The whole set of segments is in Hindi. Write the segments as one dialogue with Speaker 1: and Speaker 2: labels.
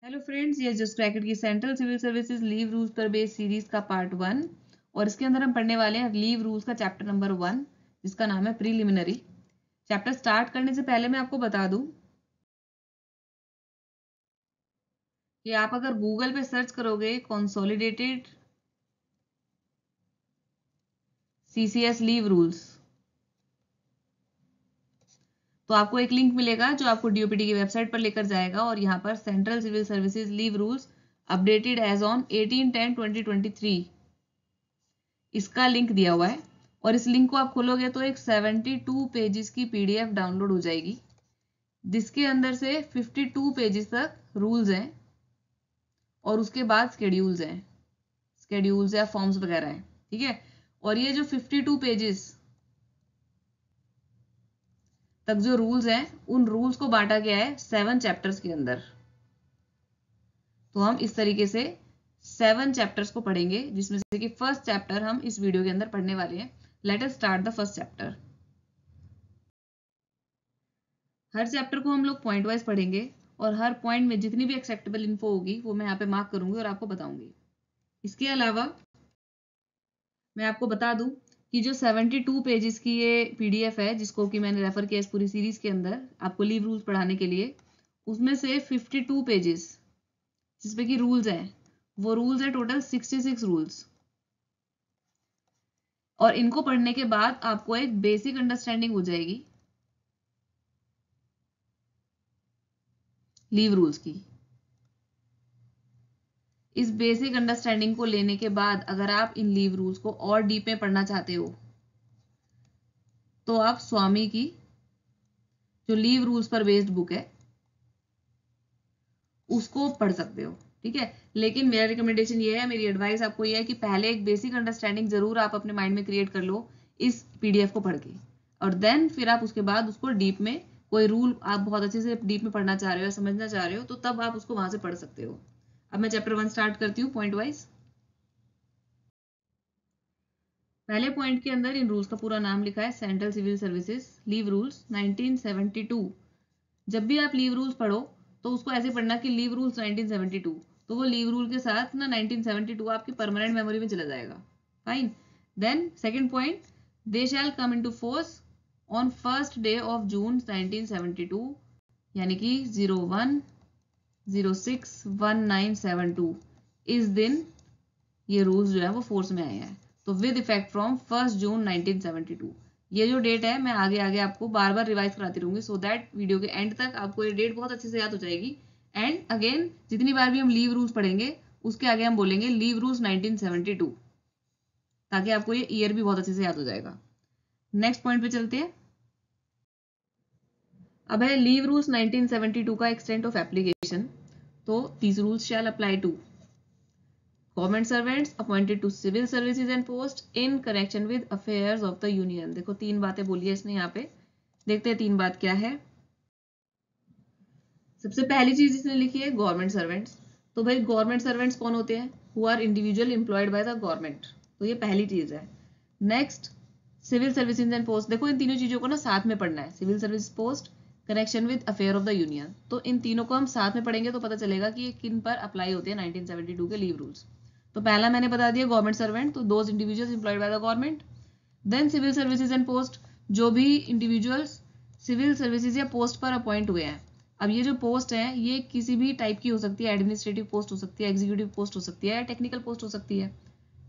Speaker 1: हेलो फ्रेंड्स, ये जस्ट क्रैकेट की central civil services leave rules पर बेस्ड सीरीज का पार्ट 1 और इसके अंदर हम पढ़ने वाले हैं लीव रूल्स का चैप्टर नंबर 1 जिसका नाम है प्रीलिमिनरी। चैप्टर स्टार्ट करने से पहले मैं आपको बता दूं कि आप अगर गूगल पे सर्च करोगे कंसोलिडेटेड सीसीएस लीव रूल्स तो आपको एक लिंक मिलेगा जो आपको डीओपीटी की वेबसाइट पर लेकर जाएगा और यहाँ पर central civil services leave rules updated as on 18/10/2023 इसका लिंक दिया हुआ है और इस लिंक को आप खोलोगे तो एक 72 पेजेस की पीडीएफ डाउनलोड हो जाएगी जिसके अंदर से 52 पेजेस तक रूल्स हैं और उसके बाद स्केड्यूल्स या फॉर्म्स वगैरह हैं। ठीक है, और ये जो 52 पेजेस तक जो रूल्स हैं उन रूल्स को बांटा गया है 7 चैप्टर्स के अंदर। तो हम इस तरीके से 7 चैप्टर्स को पढ़ेंगे जिसमें से कि फर्स्ट चैप्टर हम इस वीडियो के अंदर पढ़ने वाले हैं। Let us start the first chapter. Her chapter को हम लोग पॉइंट वाइज पढ़ेंगे और हर पॉइंट में जितनी भी एक्सेप्टेबल इन्फो होगी वो मैं यहाँ पे मार्क करूंगी और आपको बताऊंगी। इसके अलावा मैं आपको बता दूं कि जो 72 पेजेस की ये पीडीएफ है जिसको कि मैंने रेफर किया इस पूरी सीरीज के अंदर आपको लीव रूल्स पढ़ाने के लिए, उसमें से 52 पेजेस जिसपे कि रूल्स हैं वो रूल्स है टोटल 66 रूल्स और इनको पढ़ने के बाद आपको एक बेसिक अंडरस्टैंडिंग हो जाएगी लीव रूल्स की। इस बेसिक अंडरस्टैंडिंग को लेने के बाद अगर आप इन लीव रूल्स को और डीप में पढ़ना चाहते हो तो आप स्वामी की जो लीव रूल्स पर बेस्ड बुक है उसको पढ़ सकते हो। ठीक है, लेकिन मेरा रिकमेंडेशन ये है, मेरी एडवाइस आपको ये है कि पहले एक बेसिक अंडरस्टैंडिंग जरूर आप अपने माइंड में क्रिएट कर लो इस पीडीएफ को पढ़ के और देन फिर आप उसके बाद उसको डीप में कोई रूल आप बहुत अच्छे से डीप में पढ़ना चाह रहे हो या समझना चाह रहे हो तो तब आप उसको वहां से पढ़ सकते हो। अब मैं चैप्टर 1 स्टार्ट करती हूँ पॉइंट वाइज। पहले पॉइंट के अंदर इन रूल्स का पूरा नाम लिखा है central civil services leave rules 1972। जब भी आप लीव रूल्स पढ़ो तो उसको ऐसे पढ़ना कि लीव रूल्स 1972, तो वो लीव रूल के साथ ना 1972 आपकी परमानेंट मेमोरी में चला जाएगा। Fine. Then second point, they shall come into force on first day of June 1972 यानी कि 01/06/1972 इस दिन ये रूल्स जो है वो फोर्स में आए हैं। तो विद इफेक्ट फ्रॉम 1 जून 1972। ये जो डेट है मैं आगे आगे आपको बार बार रिवाइज कराती रहूंगी सो दैट वीडियो के एंड तक आपको ये डेट बहुत अच्छे से याद हो जाएगी। एंड अगेन जितनी बार भी हम लीव रूल्स पढ़ेंगे उसके आगे हम बोलेंगे लीव रूल्स 1972 ताकि आपको ये ईयर भी बहुत अच्छे से याद हो जाएगा। नेक्स्ट पॉइंट पे चलते हैं। अब है लीव रूल्स 1972 का एक्सटेंट ऑफ एप्लीकेशन। तो these rules shall apply to government servants appointed to civil services and post in connection with affairs of the union. देखो 3 बातें बोली है इसने यहाँ पे, देखते हैं 3 बात क्या है। सबसे पहली चीज इसने लिखी है गवर्नमेंट सर्वेंट्स। तो भाई गवर्नमेंट सर्वेंट्स कौन होते हैं? Who are individual employed by the government. तो ये पहली चीज है। Next civil services and post. देखो इन तीनों चीजों को ना साथ में पढ़ना है, civil service post connection with affair of the union. तो इन तीनों को हम साथ में पढ़ेंगे तो पता चलेगा कि ये किन पर अप्लाई होते हैं 1972 के लीव रूल्स। तो पहला मैंने बता दिया गवर्नमेंट सर्वेंट, तो those individuals employed by the government. Then civil services and post, जो भी इंडिविजुअल्स सिविल सर्विसेज या पोस्ट पर अपॉइंट हुए हैं। अब ये जो पोस्ट है ये किसी भी टाइप की हो सकती है, एडमिनिस्ट्रेटिव पोस्ट हो सकती है, एग्जीक्यूटिव पोस्ट हो सकती है या टेक्निकल पोस्ट हो सकती है।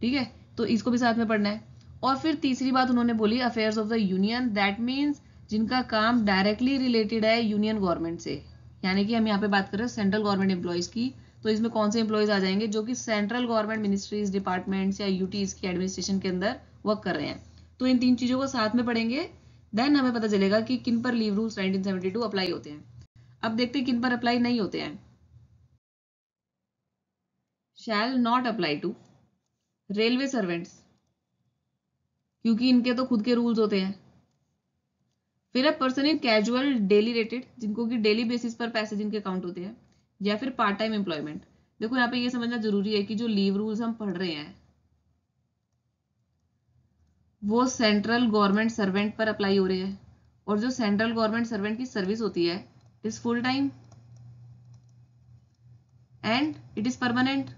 Speaker 1: ठीक है, तो इसको भी साथ में पढ़ना है। और फिर तीसरी बात उन्होंने बोली affairs of the union, that means जिनका काम डायरेक्टली रिलेटेड है यूनियन गवर्नमेंट से। यानी कि हम यहाँ पे बात कर रहे हैं सेंट्रल गवर्नमेंट एम्प्लॉयज की। तो इसमें कौन से एम्प्लॉयज आ जाएंगे? जो कि सेंट्रल गवर्नमेंट मिनिस्ट्रीज, डिपार्टमेंट्स या यूटीज की एडमिनिस्ट्रेशन के अंदर वर्क कर रहे हैं। तो इन 3 चीजों को साथ में पढ़ेंगे, देन हमें पता चलेगा कि किन पर लीव रूल्स 1972 अप्लाई होते हैं। अब देखते हैं किन पर अप्लाई नहीं होते हैं। Shall not apply to railway servants, क्योंकि इनके तो खुद के रूल्स होते हैं। फिर a person in casual daily rated, जिनको कि डेली बेसिस पर पैसे जिनके अकाउंट होते हैं, या फिर पार्ट टाइम एम्प्लॉयमेंट। देखो यहाँ पे ये समझना जरूरी है कि जो लीव रूल्स हम पढ़ रहे हैं वो सेंट्रल गवर्नमेंट सर्वेंट पर अप्लाई हो रहे हैं और जो सेंट्रल गवर्नमेंट सर्वेंट की सर्विस होती है is full time. And it is permanent,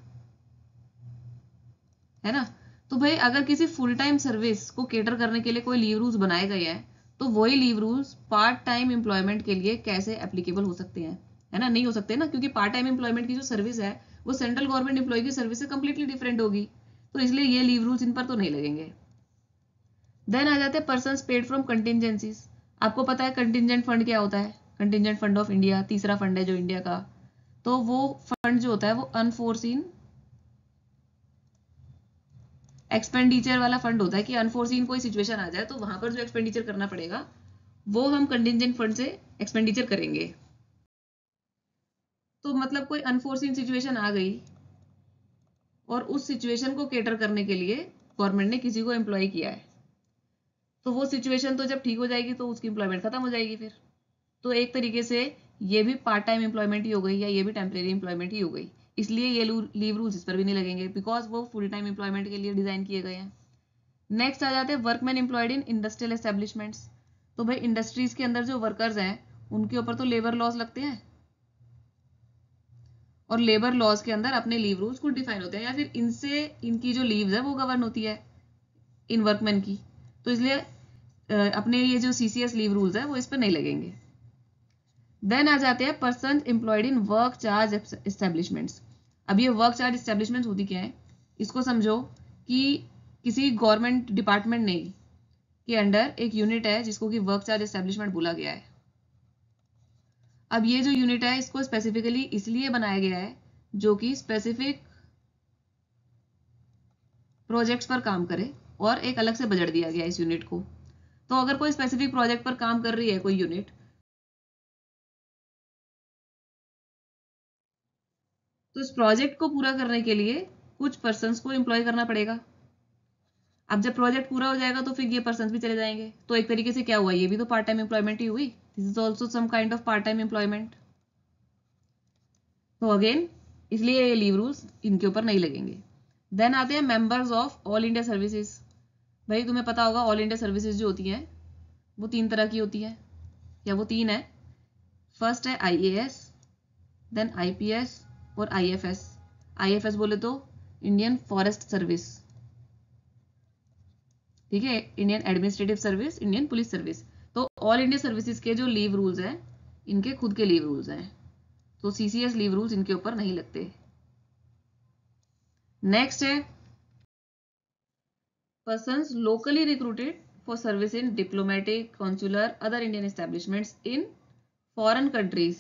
Speaker 1: है ना। तो भाई अगर किसी फुल टाइम सर्विस को केटर करने के लिए कोई लीव रूल्स बनाए गए हैं, तो वही leave rules part time employment के लिए कैसे एप्लीकेबल हो सकते हैं, है ना, नहीं हो सकते ना, क्योंकि पार्ट टाइम एम्प्लॉयमेंट की जो सर्विस है वो सेंट्रल गवर्नमेंट एम्प्लॉय की सर्विस से कंप्लीटली डिफरेंट होगी, तो इसलिए ये लीव रूल्स इन पर तो नहीं लगेंगे। देन आ जाते हैं पर्सन्स पेड फ्रॉम कंटिजेंसीज। आपको पता है कंटिजेंट फंड क्या होता है, कंटिजेंट फंड ऑफ इंडिया तीसरा फंड है जो इंडिया का, तो वो फंड जो होता है वो अनफोर्सीन एक्सपेंडिचर वाला फंड होता है, कि अनफोर्सीन कोई सिचुएशन आ जाए तो वहां पर जो एक्सपेंडिचर करना पड़ेगा वो हम कंटिजेंट फंड से एक्सपेंडिचर करेंगे। तो मतलब कोई अनफोर्सीन सिचुएशन आ गई और उस सिचुएशन को केटर करने के लिए गवर्नमेंट ने किसी को एम्प्लॉय किया है, तो वो सिचुएशन तो जब ठीक हो जाएगी तो उसकी एम्प्लॉयमेंट खत्म हो जाएगी फिर। तो एक तरीके से ये भी पार्ट टाइम एम्प्लॉयमेंट ही हो गई, या ये भी टेम्परेरी एम्प्लॉयमेंट ही हो गई, इसलिए ये लीव रूल्स इस पर भी नहीं लगेंगे, बिकॉज वो फुल टाइम एम्प्लॉयमेंट के लिए डिजाइन किए गए हैं। नेक्स्ट आ जाते हैं workman employed in industrial establishments. तो भाई इंडस्ट्रीज के अंदर जो वर्कर्स हैं उनके ऊपर तो लेबर लॉज लगते हैं, और लेबर लॉज के अंदर अपने लीव रूल्स खुद डिफाइन होते हैं, या फिर इनसे इनकी जो लीव्स है वो गवर्न होती है इन वर्कमैन की, तो इसलिए अपने ये जो सीसीएस लीव रूल्स है वो इस पर नहीं लगेंगे। देन आ जाते हैं person employed in work charge establishments. अब ये वर्क चार्ज एस्टेब्लिशमेंट्स होती क्या है, इसको समझो कि किसी गवर्नमेंट डिपार्टमेंट ने के अंडर एक यूनिट है जिसको कि वर्क चार्ज एस्टेब्लिशमेंट बोला गया है। अब ये जो यूनिट है इसको स्पेसिफिकली इसलिए बनाया गया है जो कि स्पेसिफिक प्रोजेक्ट्स पर काम करे, और एक अलग से बजट दिया गया है इस यूनिट को। तो अगर कोई स्पेसिफिक प्रोजेक्ट पर काम कर रही है कोई यूनिट, तो इस प्रोजेक्ट को पूरा करने के लिए कुछ पर्सन्स को एम्प्लॉय करना पड़ेगा। अब जब प्रोजेक्ट पूरा हो जाएगा तो फिर ये पर्सन्स भी चले जाएंगे, तो एक तरीके से क्या हुआ, ये भी तो पार्ट टाइम एम्प्लॉयमेंट ही हुई, this is also some kind of part time employment. तो अगेन इसलिए ये लीव रूल्स इनके ऊपर नहीं लगेंगे। देन आते हैं members of all India services. भाई तुम्हें पता होगा ऑल इंडिया सर्विसेज जो होती हैं वो 3 तरह की होती है, या वो 3 है। फर्स्ट है आईएएस, देन आईपीएस और आईएफएस। आईएफएस बोले तो इंडियन फॉरेस्ट सर्विस, ठीक है, Indian administrative service, Indian police service. तो ऑल इंडिया सर्विसेज के जो लीव रूल्स हैं इनके खुद के लीव रूल्स हैं, तो सीसीएस लीव रूल्स इनके ऊपर नहीं लगते। नेक्स्ट है persons locally recruited for service in diplomatic consular other Indian establishments in foreign countries.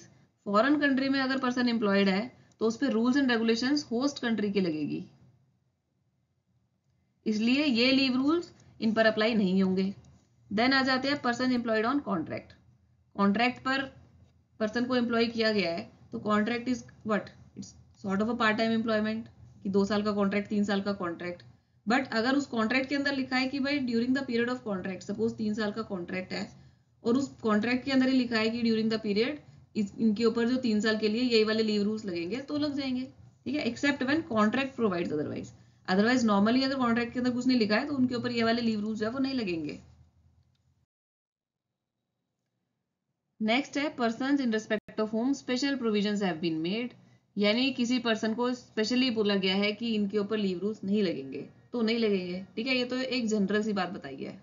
Speaker 1: Foreign country में अगर पर्सन एम्प्लॉयड है तो उस पर rules and regulations host country की लगेगी, इसलिए ये लीव रूल्स इन पर अप्लाई नहीं होंगे। देन आ जाते हैं person employed on contract. Contract पर पर्सन को एम्प्लॉय किया गया है, तो contract is what, it's sort of a part time employment, कि 2 साल का कॉन्ट्रैक्ट, 3 साल का कॉन्ट्रैक्ट। बट अगर उस कॉन्ट्रैक्ट के अंदर लिखा है कि भाई during the period of contract, suppose 3 साल का कॉन्ट्रैक्ट है और उस कॉन्ट्रैक्ट के अंदर ही लिखा है कि ड्यूरिंग द पीरियड इनके ऊपर जो 3 साल के लिए यही वाले लीव रूल्स लगेंगे, तो लग जाएंगे, ठीक है, except when contract provides otherwise. Otherwise normally अगर कॉन्ट्रैक्ट के अंदर कुछ नहीं लिखा है तो उनके ऊपर ये वाले लीव रूल्स है वो नहीं लगेंगे। नेक्स्ट है persons in respect of whom special provisions have been made, यानी किसी पर्सन को स्पेशली बोला गया है कि इनके ऊपर लीव रूल्स नहीं लगेंगे, तो नहीं लगेंगे, ठीक है, ये तो एक जनरल सी बात बताई है।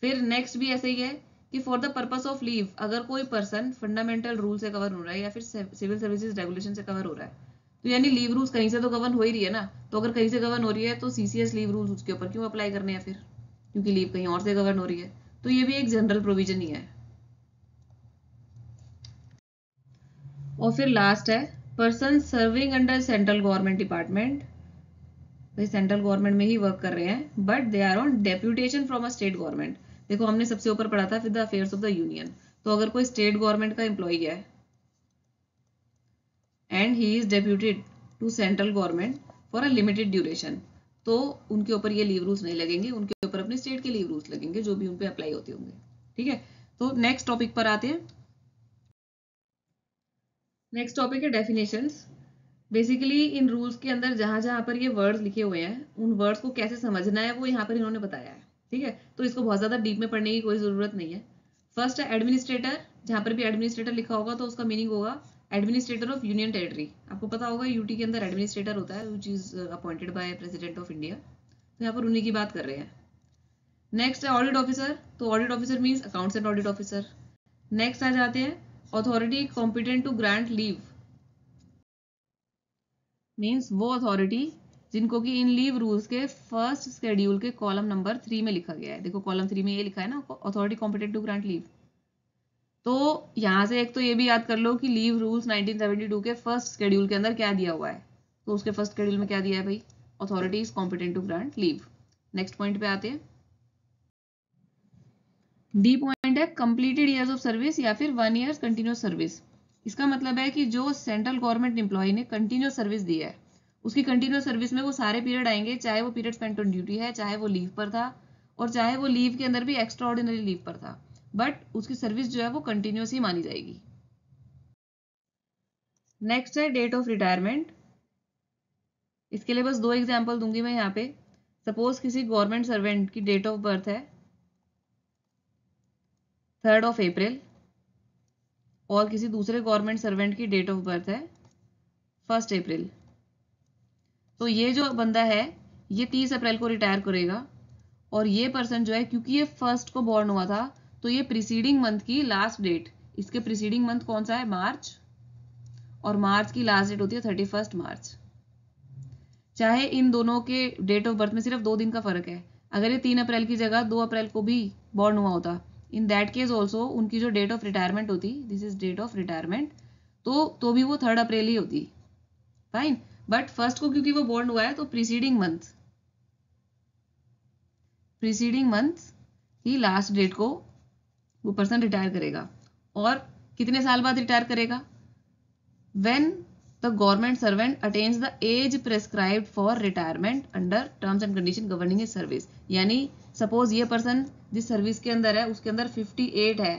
Speaker 1: फिर नेक्स्ट भी ऐसे ही है कि for the purpose of leave, अगर कोई पर्सन फंडामेंटल रूल से कवर हो रहा है या फिर सिविल सर्विसेज रेगुलेशन से कवर हो रहा है, तो यानी लीव रूल्स कहीं से तो गवर्न हो ही रही है ना, तो अगर कहीं से गवर्न हो रही है तो सीसीएस लीव रूल्स उसके ऊपर क्यों अप्लाई करने हैं फिर, क्योंकि लीव कहीं और से गवर्न हो रही है, तो ये भी एक जनरल प्रोविजन ही है। और फिर लास्ट है person serving under central government department, भाई सेंट्रल गवर्नमेंट में ही वर्क कर रहे हैं but they are on deputation from a state government. देखो हमने सबसे ऊपर पढ़ा था with the affairs of the union, तो अगर कोई स्टेट गवर्नमेंट का एम्प्लॉई है and he is deputed to central government for a limited duration, तो उनके ऊपर ये लीव रूल्स नहीं लगेंगे, उनके ऊपर अपने स्टेट के लीव रूल्स लगेंगे जो भी उन पे अप्लाई होते होंगे, ठीक है। तो नेक्स्ट टॉपिक पर आते हैं। नेक्स्ट टॉपिक है डेफिनेशंस। बेसिकली इन रूल्स के अंदर जहां जहां पर ये वर्ड्स लिखे हुए हैं उन वर्ड्स को कैसे समझना है वो यहाँ पर इन्होंने बताया है, ठीक है, तो इसको बहुत ज्यादा डीप में पढ़ने की कोई जरूरत नहीं है। फर्स्ट है एडमिनिस्ट्रेटर, जहां पर भी एडमिनिस्ट्रेटर लिखा होगा तो उसका मीनिंग होगा एडमिनिस्ट्रेटर ऑफ यूनियन टेरिटरी, आपको पता होगा यूटी के अंदर एडमिनिस्ट्रेटर होता है which is appointed by president of India, तो यहाँ पर उन्हीं की बात कर रहे हैं। नेक्स्ट है ऑडिट ऑफिसर, तो audit officer means accounts and audit officer. Next आ जाते हैं authority competent to grant leave, means वो अथॉरिटी जिनको कि इन लीव रूल्स के फर्स्ट शेड्यूल के कॉलम नंबर 3 में लिखा गया है। देखो कॉलम 3 में ये लिखा है ना, authority competent to grant leave. तो यहाँ से एक तो ये भी याद कर लो कि लीव रूल्स 1972 के फर्स्ट शेड्यूल के अंदर क्या दिया हुआ है, तो उसके फर्स्ट शेड्यूल में क्या दिया है भाई, authority is competent to grant leave. Next point पे आते हैं, डी पॉइंट है कंप्लीटेड ईयर्स ऑफ सर्विस या फिर 1 ईयर कंटिन्यूस सर्विस। इसका मतलब है कि जो सेंट्रल गवर्नमेंट एम्प्लॉय ने कंटिन्यूस सर्विस दी है, उसकी कंटिन्यूस सर्विस में वो सारे पीरियड आएंगे, चाहे वो पीरियड स्पेंट ऑन ड्यूटी है, चाहे वो लीव पर था, और चाहे वो लीव के अंदर भी एक्स्ट्रा ऑर्डिनरी लीव पर था, बट उसकी सर्विस जो है वो कंटिन्यूस ही मानी जाएगी। नेक्स्ट है डेट ऑफ रिटायरमेंट। इसके लिए बस 2 एग्जाम्पल दूंगी मैं यहाँ पे। सपोज किसी गवर्नमेंट सर्वेंट की डेट ऑफ बर्थ है 3rd ऑफ अप्रैल और किसी दूसरे गवर्नमेंट सर्वेंट की डेट ऑफ बर्थ है 1st अप्रैल, तो ये जो बंदा है ये 30 अप्रैल को रिटायर करेगा, और ये पर्सन जो है क्योंकि ये 1st को बॉर्न हुआ था, तो ये प्रीसीडिंग मंथ की लास्ट डेट, इसके प्रीसीडिंग मंथ कौन सा है, मार्च, और मार्च की लास्ट डेट होती है 31 मार्च। चाहे इन दोनों के डेट ऑफ बर्थ में सिर्फ 2 दिन का फर्क है, अगर ये 3 अप्रैल की जगह 2 अप्रैल को भी बॉर्न हुआ होता, इन दैट केस ऑल्सो उनकी जो डेट ऑफ रिटायरमेंट होती, this is date of retirement, तो भी वो 3rd अप्रैल ही होती, फाइन। बट 1st को क्योंकि वो बॉर्न हुआ है तो प्रीसीडिंग मंथ की लास्ट डेट को वो पर्सन रिटायर करेगा। और कितने साल बाद रिटायर करेगा, when the government servant attains the age prescribed for retirement under terms and condition governing his service. यानी सपोज ये पर्सन जिस सर्विस के अंदर है उसके अंदर 58 है,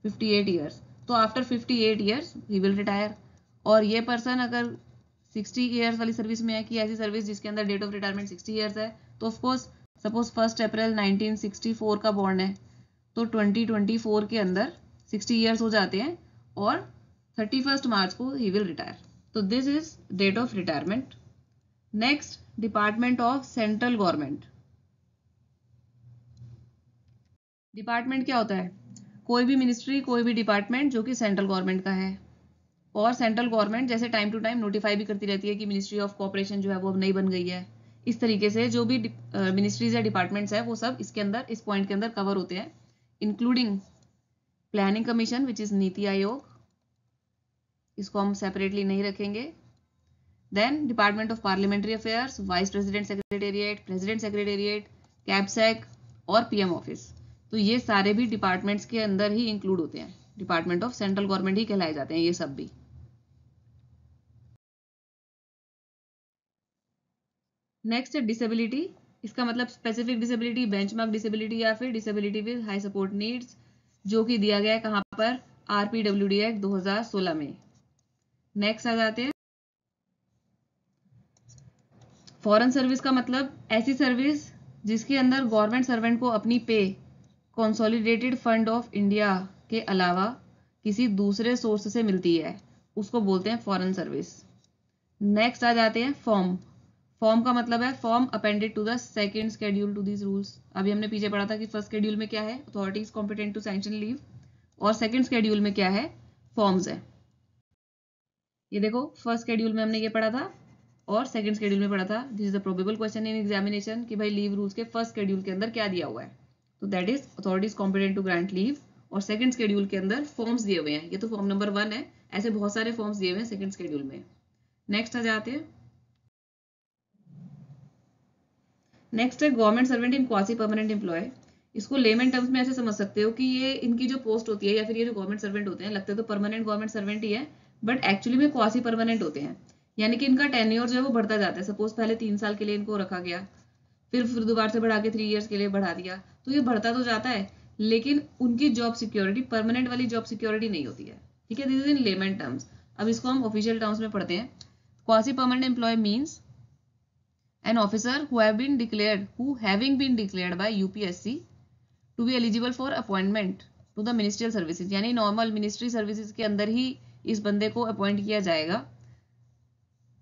Speaker 1: 58 ईयर्स, तो after 58 years he will retire. और ये पर्सन अगर 60 ईयर्स वाली सर्विस में है, कि ऐसी सर्विस जिसके अंदर डेट ऑफ रिटायरमेंट 60 ईयर्स है, तो ऑफकोर्स सपोज 1 अप्रैल 1964 का बॉर्न है, तो 2024 के अंदर 60 ईयर्स हो जाते हैं और 31 मार्च को ही विल रिटायर। तो this is date of retirement. Next, department of central government. Department क्या होता है, कोई भी मिनिस्ट्री, कोई भी डिपार्टमेंट जो कि सेंट्रल गवर्नमेंट का है, और सेंट्रल गवर्नमेंट जैसे टाइम टू टाइम नोटिफाई भी करती रहती है कि मिनिस्ट्री ऑफ कोऑपरेशन जो है वो अब नई बन गई है। इस तरीके से जो भी मिनिस्ट्रीज या डिपार्टमेंट्स है वो सब इसके अंदर, इस पॉइंट के अंदर कवर होते हैं, including planning commission which is NITI Aayog, इसको हम सेपरेटली नहीं रखेंगे। Then department of parliamentary affairs, vice president secretariat, president secretariat, cabsec और पीएम ऑफिस, तो ये सारे भी डिपार्टमेंट्स के अंदर ही इंक्लूड होते हैं, डिपार्टमेंट ऑफ सेंट्रल गवर्नमेंट ही कहलाए जाते हैं ये सब भी। नेक्स्ट है डिसेबिलिटी। इसका मतलब स्पेसिफिक डिसेबिलिटी, बेंचमार्क डिसेबिलिटी या फिर disability with high support needs, जो कि दिया गया है कहाँ पर, आरपीडब्ल्यूडी एक्ट 2016 में। नेक्स्ट आ जाते हैं फॉरेन सर्विस का मतलब ऐसी सर्विस जिसके अंदर गवर्नमेंट सर्वेंट को अपनी पे कंसोलिडेटेड फंड ऑफ इंडिया के अलावा किसी दूसरे सोर्स से मिलती है, उसको बोलते हैं फॉरेन सर्विस। नेक्स्ट आ जाते हैं फॉर्म। फॉर्म का मतलब है form appended to the second schedule to this rules. अभी हमने पीछे पढ़ा था कि फर्स्ट शेड्यूल में क्या है, authorities competent to sanction leave, और सेकंड शेड्यूल में क्या है, फॉर्म्स है। ये देखो फर्स्ट शेड्यूल में हमने ये पढ़ा था और सेकंड शेड्यूल में पढ़ा था। This is the probable question in examination कि भाई लीव रूल्स के फर्स्ट शेड्यूल के अंदर क्या दिया हुआ है, तो that is authorities competent to grant leave, और सेकंड शेड्यूल के अंदर फॉर्म्स दिए हुए हैं। ये तो फॉर्म नंबर 1 है, ऐसे बहुत सारे फॉर्म्स दिए हुए हैं सेकंड शेड्यूल में। नेक्स्ट आ जाते हैं, नेक्स्ट है गवर्नमेंट सर्वेंट इन क्वासी परमानेंट एम्प्लॉय। इसको लेमन टर्म्स में ऐसे समझ सकते हो कि ये इनकी जो पोस्ट होती है या फिर ये जो गवर्नमेंट सर्वेंट होते हैं, लगते तो परमानेंट गवर्नमेंट सर्वेंट ही है, बट एक्चुअली में क्वासी परमानेंट होते हैं। यानी कि इनका टेन्योर जो है वो बढ़ता जाता है। सपोज पहले 3 साल के लिए इनको रखा गया, फिर दोबारा से बढ़ा के 3 ईयर्स के लिए बढ़ा दिया, तो ये बढ़ता तो जाता है, लेकिन उनकी जॉब सिक्योरिटी परमानेंट वाली जॉब सिक्योरिटी नहीं होती है। ठीक है, this is in layman terms. अब इसको हम ऑफिशियल टर्म्स में पढ़ते हैं। Quasi permanent employ means an officer who having been declared by UPSC to be eligible for appointment to the ministerial services, यानी नॉर्मल मिनिस्ट्री सर्विसेज के अंदर ही इस बंदे को अपॉइंट किया जाएगा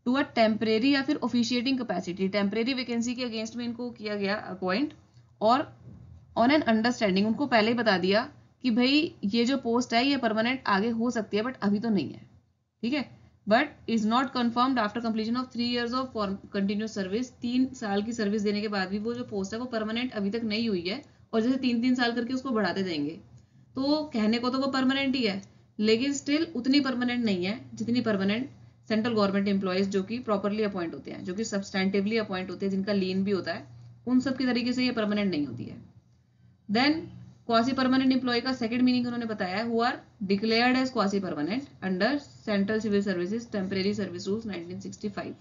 Speaker 1: टू अ टेम्परेरी या फिर ऑफिशिएटिंग कैपेसिटी, टेम्परेरी वैकेंसी के अगेंस्ट में इनको किया गया अपॉइंट, और ऑन एन अंडरस्टैंडिंग, उनको पहले ही बता दिया कि भाई ये जो पोस्ट है ये परमानेंट आगे हो सकती है बट अभी तो नहीं है, ठीक है, but is not confirmed after completion of 3 years of continuous service, 3 साल की सर्विस देने के बाद भी वो जो पोस्ट है वो परमानेंट अभी तक नहीं हुई है, और जैसे 3-3 साल करके उसको बढ़ाते जाएंगे, तो कहने को तो वो परमानेंट ही है लेकिन स्टिल उतनी परमानेंट नहीं है जितनी परमानेंट सेंट्रल गवर्नमेंट एम्प्लॉयज जो कि प्रॉपरली अपॉइंट होते हैं, जो कि सब्सटैंटिवली अपॉइंट होते हैं, जिनका लीन भी होता है, उन सब की तरीके से ये परमानेंट नहीं होती है। देन क्वासी परमानेंट एम्प्लॉय का सेकंड मीनिंग उन्होंने बताया, who are declared as quasi permanent under central civil services temporary service rules 1965।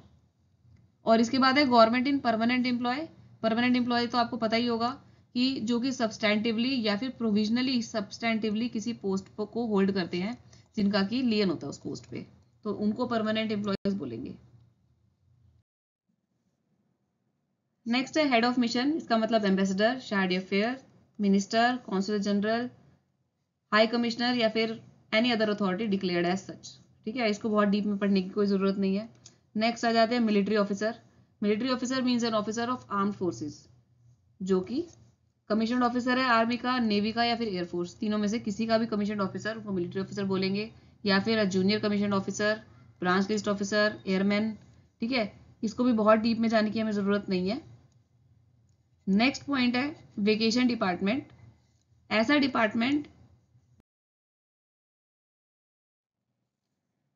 Speaker 1: और इसके बाद है government in permanent employ. Permanent employ तो आपको पता ही होगा कि जो कि सब्सटैंटिवली या फिर प्रोविजनली सब्सटैंटिवली किसी पोस्ट को होल्ड करते हैं, जिनका की लियन होता है उस पोस्ट पे, तो उनको परमानेंट एम्प्लॉयज बोलेंगे। नेक्स्ट है हेड ऑफ मिशन, इसका मतलब ambassador, charge d'affaires, minister, consular general, high commissioner या फिर any other authority declared as such, ठीक है, इसको बहुत डीप में पढ़ने की कोई जरूरत नहीं है। नेक्स्ट आ जाते हैं military officer. Military officer means an officer of armed forces, जो कि कमीशन्ड ऑफिसर है आर्मी का, नेवी का या फिर एयरफोर्स, तीनों में से किसी का भी कमीशन्ड ऑफिसर उनको मिलिट्री ऑफिसर बोलेंगे, या फिर junior commissioned officer, branch list officer, airman, ठीक है, इसको भी बहुत डीप में जाने की हमें जरूरत नहीं है। नेक्स्ट पॉइंट है वेकेशन डिपार्टमेंट। ऐसा डिपार्टमेंट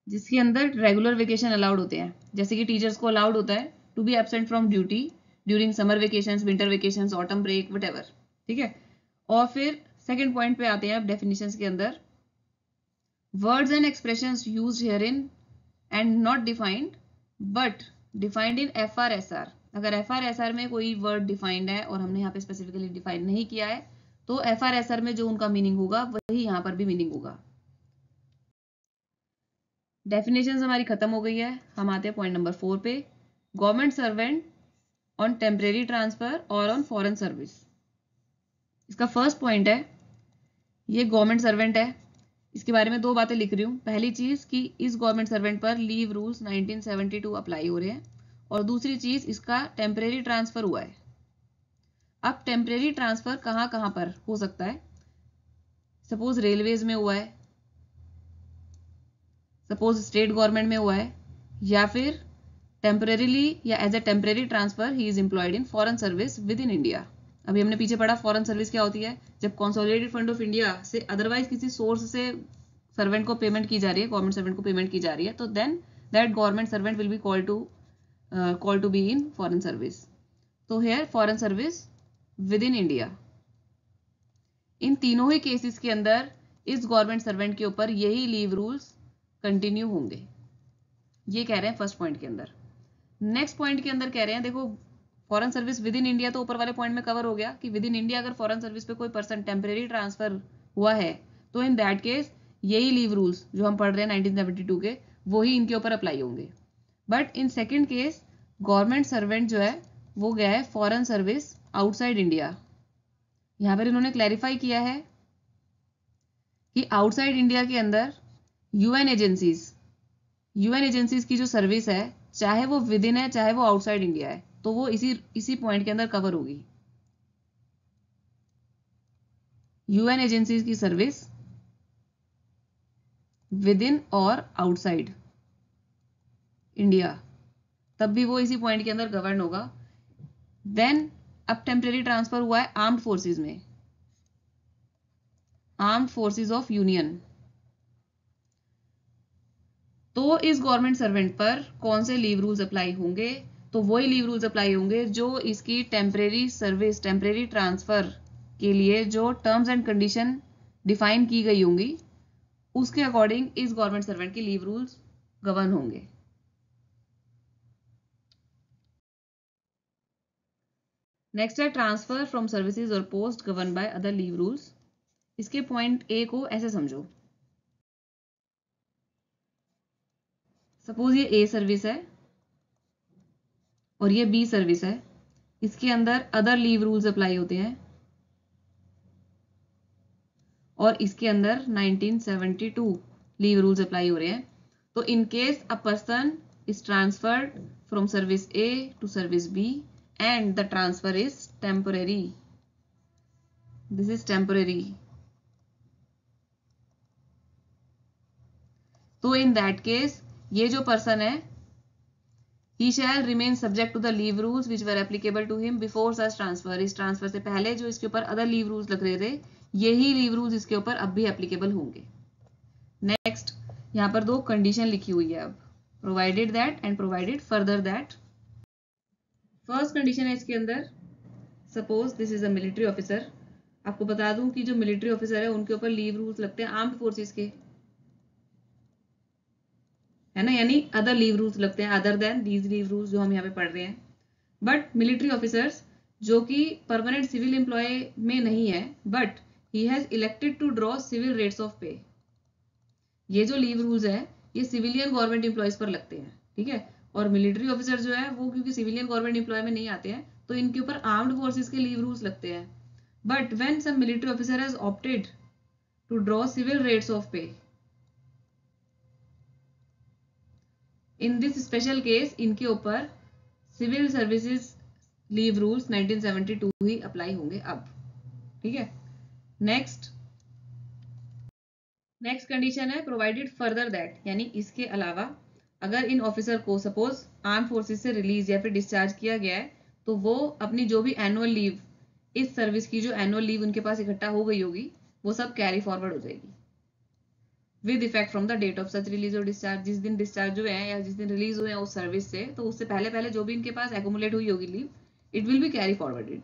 Speaker 1: जिसके अंदर रेगुलर वेकेशन अलाउड होते हैं, जैसे कि टीचर्स को अलाउड होता है to be absent from duty during summer vacations, winter vacations, autumn break, whatever, ठीक है। और फिर सेकंड पॉइंट पे आते हैं अब डेफिनेशंस के अंदर, words and expressions used herein and not defined but defined in FRSR। अगर FRSR में कोई वर्ड डिफाइंड है और हमने यहाँ पे स्पेसिफिकली डिफाइन नहीं किया है, तो FRSR में जो उनका मीनिंग होगा वही यहाँ पर भी मीनिंग होगा। डेफिनेशंस हमारी खत्म हो गई है, हम आते हैं पॉइंट नंबर 4 पे, government servant on temporary transfer और ऑन फॉरेन सर्विस। इसका फर्स्ट पॉइंट है, ये गवर्नमेंट सर्वेंट है, इसके बारे में 2 बातें लिख रही हूँ। पहली चीज कि इस गवर्नमेंट सर्वेंट पर लीव रूल्स 1972 अप्लाई हो रहे हैं, और दूसरी चीज इसका टेम्परेरी ट्रांसफर हुआ है। अब टेम्परेरी ट्रांसफर कहाँ कहाँ पर हो सकता है, सपोज रेलवेज में हुआ है, सपोज स्टेट गवर्नमेंट में हुआ है, या फिर टेम्परेरीली या as a temporary transfer he is employed in foreign service within India. अभी हमने पीछे पढ़ा फॉरेन सर्विस क्या होती है, जब कंसोलिडेटेड फंड ऑफ इंडिया से अदरवाइज किसी सोर्स से सर्वेंट को पेमेंट की जा रही है, गवर्नमेंट सर्वेंट को पेमेंट की जा रही है, तो then that government servant will be called to be in foreign service. तो here foreign service within India. इन तीनों ही केसेस के अंदर इस गवर्नमेंट सर्वेंट के ऊपर यही लीव रूल्स कंटिन्यू होंगे, ये कह रहे हैं फर्स्ट पॉइंट के अंदर। नेक्स्ट पॉइंट के अंदर कह रहे हैं, देखो foreign service within India तो ऊपर वाले पॉइंट में कवर हो गया कि विद इन इंडिया अगर फॉरेन सर्विस पे कोई पर्सन टेम्परेरी ट्रांसफर हुआ है, तो इन दैट केस यही लीव रूल्स जो हम पढ़ रहे हैं 1972 के, वो ही इनके ऊपर अप्लाई होंगे। But in second case government servant जो है वो गया है फॉरेन सर्विस आउटसाइड इंडिया। यहां पर इन्होंने क्लैरिफाई किया है कि आउटसाइड इंडिया के अंदर यूएन एजेंसीज की जो सर्विस है, चाहे वो विद इन है चाहे वो आउटसाइड इंडिया है, तो वो इसी पॉइंट के अंदर कवर होगी। यूएन एजेंसीज की सर्विस विद इन और आउटसाइड इंडिया, तब भी वो इसी पॉइंट के अंदर गवर्न होगा। देन अब टेम्परेरी ट्रांसफर हुआ है आर्म्ड फोर्सेस में, आर्म्ड फोर्सेस ऑफ यूनियन, तो इस गवर्नमेंट सर्वेंट पर कौन से लीव रूल्स अप्लाई होंगे, तो वही लीव रूल्स अप्लाई होंगे जो इसकी टेम्परेरी सर्विस, टेम्परेरी ट्रांसफर के लिए जो टर्म्स एंड कंडीशन डिफाइन की गई होंगी, उसके अकॉर्डिंग इस गवर्नमेंट सर्वेंट के लीव रूल्स गवर्न होंगे। नेक्स्ट है ट्रांसफर फ्रॉम सर्विसेज और post govern by other leave rules. इसके पॉइंट ए को ऐसे समझो, सपोज ये ए सर्विस है और ये बी सर्विस है, इसके अंदर अदर लीव रूल्स अप्लाई होते हैं, और इसके अंदर 1972 लीव रूल्स अप्लाई हो रहे हैं। तो in case a person is transferred from service A to service B and the transfer is temporary, this is temporary, तो इन दैट केस ये जो पर्सन है he shall remain subject to the leave rules which were applicable to him before such transfer, इस ट्रांसफर से पहले जो इसके ऊपर अदर लीव रूल्स लग रहे थे यही लीव रूल्स इसके ऊपर अब भी एप्लीकेबल होंगे। नेक्स्ट यहाँ पर दो कंडीशन लिखी हुई है, अब provided that and provided further that. First condition है इसके अंदर, suppose this is a military officer, आपको बता दूं कि जो मिलिट्री ऑफिसर है उनके ऊपर लीव रूल्स लगते हैं आर्म्ड फोर्सेस के, है ना, यानी अदर लीव रूल्स लगते हैं other than these leave rules जो हम यहाँ पे पढ़ रहे हैं। बट मिलिट्री ऑफिसर्स जो कि परमानेंट सिविल एम्प्लॉय में नहीं है but he has elected to draw civil rates of pay, ये जो लीव रूल्स है ये सिविलियन गवर्नमेंट एम्प्लॉयज पर लगते हैं, ठीक है। और मिलिट्री ऑफिसर जो है वो क्योंकि सिविलियन गवर्नमेंट एम्प्लॉय में नहीं आते हैं तो इनके ऊपर आर्म्ड फोर्सेस के लीव रूल्स लगते हैं। But when some military officer has opted to draw civil rates of pay, in this special case इनके ऊपर सिविल सर्विसेज लीव रूल्स 1972 ही अप्लाई होंगे अब, ठीक है। नेक्स्ट कंडीशन है प्रोवाइडेड फर्दर दैट, यानी इसके अलावा अगर इन ऑफिसर को सपोज आर्म फोर्सेस से रिलीज या फिर डिस्चार्ज किया गया है तो वो अपनी जो भी एनुअल लीव, इस सर्विस की जो एनुअल लीव उनके पास इकट्ठा हो गई होगी वो सब कैरी फॉरवर्ड हो जाएगी with effect from the date of such release और डिस्चार्ज, जिस दिन डिस्चार्ज हुए हैं या जिस दिन रिलीज हुए हैं उस सर्विस से तो उससे पहले पहले जो भी इनके पास एक्यूमुलेट हुई होगी leave it will be carry forwarded.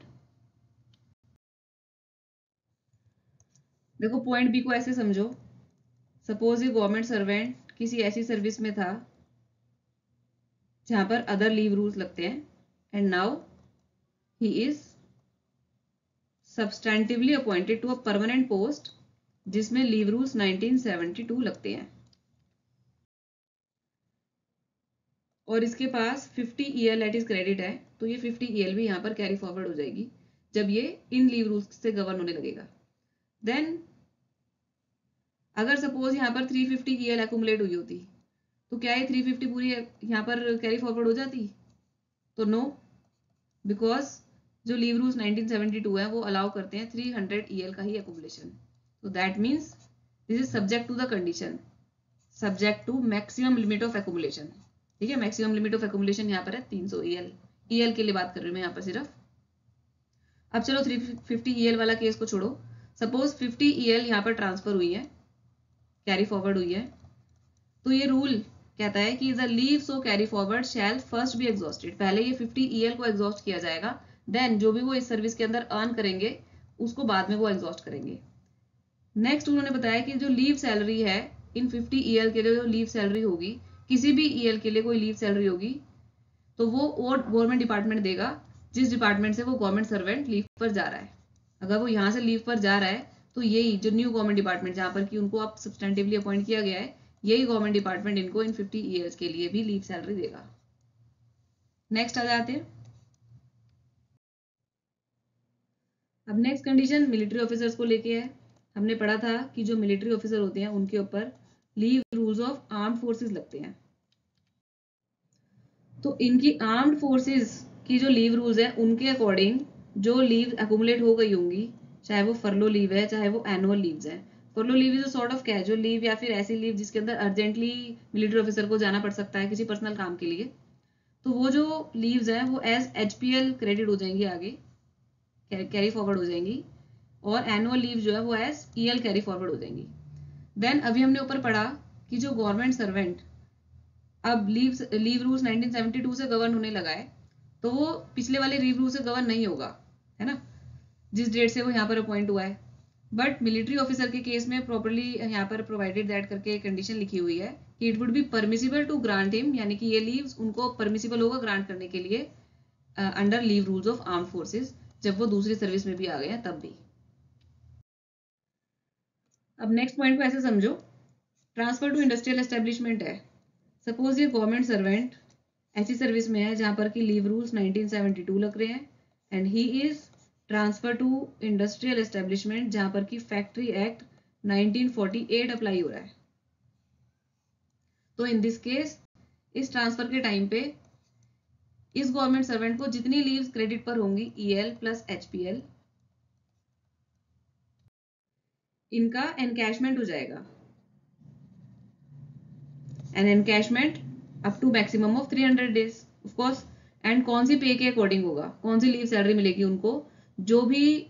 Speaker 1: देखो पॉइंट बी को ऐसे समझो, सपोज ये गवर्नमेंट सर्वेंट किसी ऐसी सर्विस में था जहां पर अदर लीव रूल्स लगते हैं and now he is substantively appointed to a permanent post जिसमें लीव रूल्स 1972 लगते हैं और इसके पास 50 EL एट इज क्रेडिट है तो ये 50 EL भी यहाँ पर कैरी फॉरवर्ड हो जाएगी जब ये इन लीव रूल्स से गवर्न होने लगेगा। देन अगर सपोज यहाँ पर 350 EL एक्यूमुलेट हुई होती तो क्या ये 350 पूरी यहाँ पर कैरी फॉरवर्ड हो जाती? तो नो, बिकॉज जो लीव रूल्स 1972 है वो अलाउ करते हैं 300 EL का ही एक्यूमुलेशन। तो that means this is subject to the condition, subject to maximum limit of accumulation, ठीक है। मैक्सिमम लिमिट ऑफ एक्यूमुलेशन यहाँ पर है 300 EL के लिए बात कर रही हूँ मैं यहाँ पर सिर्फ। अब चलो 350 EL वाला केस को छोड़ो, सपोज 50 EL यहाँ पर ट्रांसफर हुई है, कैरी फॉरवर्ड हुई है, तो ये रूल कहता है कि the leave so carry forward shall first be exhausted, पहले ये 50 EL को एग्जॉस्ट किया जाएगा, देन जो भी वो इस सर्विस के अंदर अर्न करेंगे उसको बाद में वो एग्जॉस्ट करेंगे। नेक्स्ट उन्होंने बताया कि जो लीव सैलरी है इन 50 EL के लिए जो लीव सैलरी होगी, किसी भी EL के लिए कोई लीव सैलरी होगी तो वो गवर्नमेंट डिपार्टमेंट देगा जिस डिपार्टमेंट से वो गवर्नमेंट सर्वेंट लीव पर जा रहा है। अगर वो यहाँ से लीव पर जा रहा है तो यही जो न्यू गवर्नमेंट डिपार्टमेंट जहाँ पर कि उनको अब सब्सटेंटिवली अपॉइंट किया गया है यही गवर्नमेंट डिपार्टमेंट इनको इन 50 ईयर्स के लिए भी लीव सैलरी देगा। नेक्स्ट आ जाते हैं, अब नेक्स्ट कंडीशन मिलिट्री ऑफिसर्स को लेके है। हमने पढ़ा था कि जो मिलिट्री ऑफिसर होते हैं उनके ऊपर leave rules of armed forces लगते हैं, तो इनकी आर्म्ड फोर्सेस की जो लीव रूल्स है उनके अकॉर्डिंग जो लीव एक्यूमुलेट हो गई होंगी, चाहे वो फर्लो लीव है चाहे वो एनुअल लीव्स है। Furlough leave is a sort of casual leave या फिर ऐसी लीव जिसके अंदर अर्जेंटली मिलिट्री ऑफिसर को जाना पड़ सकता है किसी पर्सनल काम के लिए, तो वो जो लीव्स हैं वो एज HPL क्रेडिट हो जाएंगी, आगे कैरी फॉरवर्ड हो जाएंगी, और एनुअल लीव जो है वो एज EL कैरी फॉरवर्ड हो जाएंगी। देन अभी हमने ऊपर पढ़ा कि जो गवर्नमेंट सर्वेंट अब लीव रूल्स 1972 से गवर्न होने लगा है तो वो पिछले वाले लीव रूल से गवर्न नहीं होगा, है ना, जिस डेट से वो यहाँ पर अपॉइंट हुआ है। बट मिलिट्री ऑफिसर के केस में प्रॉपरली यहाँ पर प्रोवाइडेड दैट करके कंडीशन लिखी हुई है कि it would be permissible to grant him, यानी कि ये लीव्स उनको परमिसिबल होगा ग्रांट करने के लिए under leave rules of armed forces, जब वो दूसरी सर्विस में भी आ गए हैं तब भी। अब नेक्स्ट पॉइंट को ऐसे समझो, ट्रांसफर टू इंडस्ट्रियल एस्टेब्लिशमेंट है। सपोज ये गवर्नमेंट सर्वेंट ऐसी सर्विस में है जहां पर कि लीव रूल्स 1972 लग रहे हैं and he is transfer to industrial establishment जहां पर कि फैक्ट्री एक्ट 1948 अप्लाई हो रहा है। तो इन दिस केस इस ट्रांसफर के टाइम पे इस गवर्नमेंट सर्वेंट को जितनी लीव्स क्रेडिट पर होंगी ईएल प्लस एचपीएल, इनका एनकैशमेंट हो जाएगा, an encashment up to maximum of 300 days of course. And कौन सी पे के अकॉर्डिंग होगा, कौन सी लीव सैलरी मिलेगी उनको, जो भी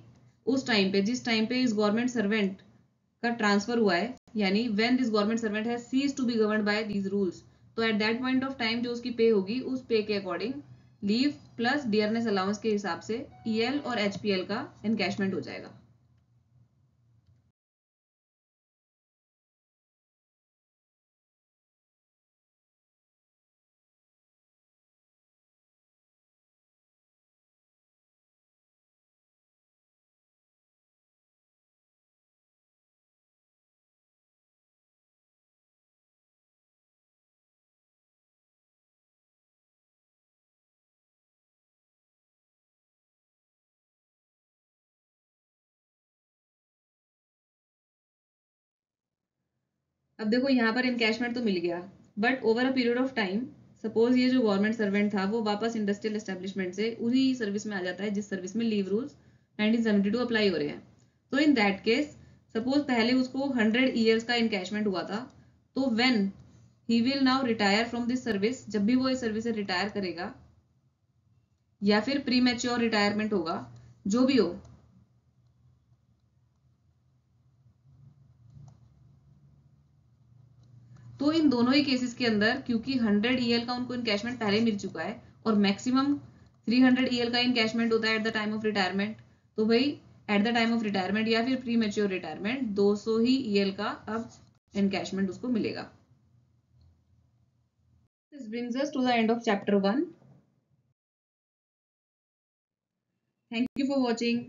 Speaker 1: उस टाइम पे, जिस टाइम पे इस गवर्नमेंट सर्वेंट का ट्रांसफर हुआ है, यानी when this government servant has ceased to be governed by these rules, तो at that point of time जो उसकी पे होगी, उस पे के according leave plus dearness allowance के हिसाब से ईएल और एचपीएल का एनकैशमेंट हो जाएगा। अब देखो यहाँ पर एनकैशमेंट तो मिल गया, but over a period of time suppose ये जो गवर्नमेंट सर्वेंट था वो वापस इंडस्ट्रियल एस्टेब्लिशमेंट से उसी सर्विस में आ जाता है जिस सर्विस में लीव रूल्स 1972 अप्लाई हो रहे हैं। तो इन दैट केस सपोज पहले उसको 100 ईयर्स का इनकैशमेंट हुआ था, तो when he will now retire from this service, जब भी वो इस सर्विस से रिटायर करेगा या फिर प्री मैच्योर रिटायरमेंट होगा, जो भी हो, तो इन दोनों ही केसेस के अंदर क्योंकि 100 ईएल का उनको इनकैशमेंट पहले मिल चुका है और मैक्सिमम 300 ईएल का इनकैशमेंट होता है at the time of retirement, तो भाई at the time of retirement या फिर प्री मेच्योर रिटायरमेंट 200 ही ईएल का अब इनकैशमेंट उसको मिलेगा। This brings us to the end of chapter 1। Thank you for watching.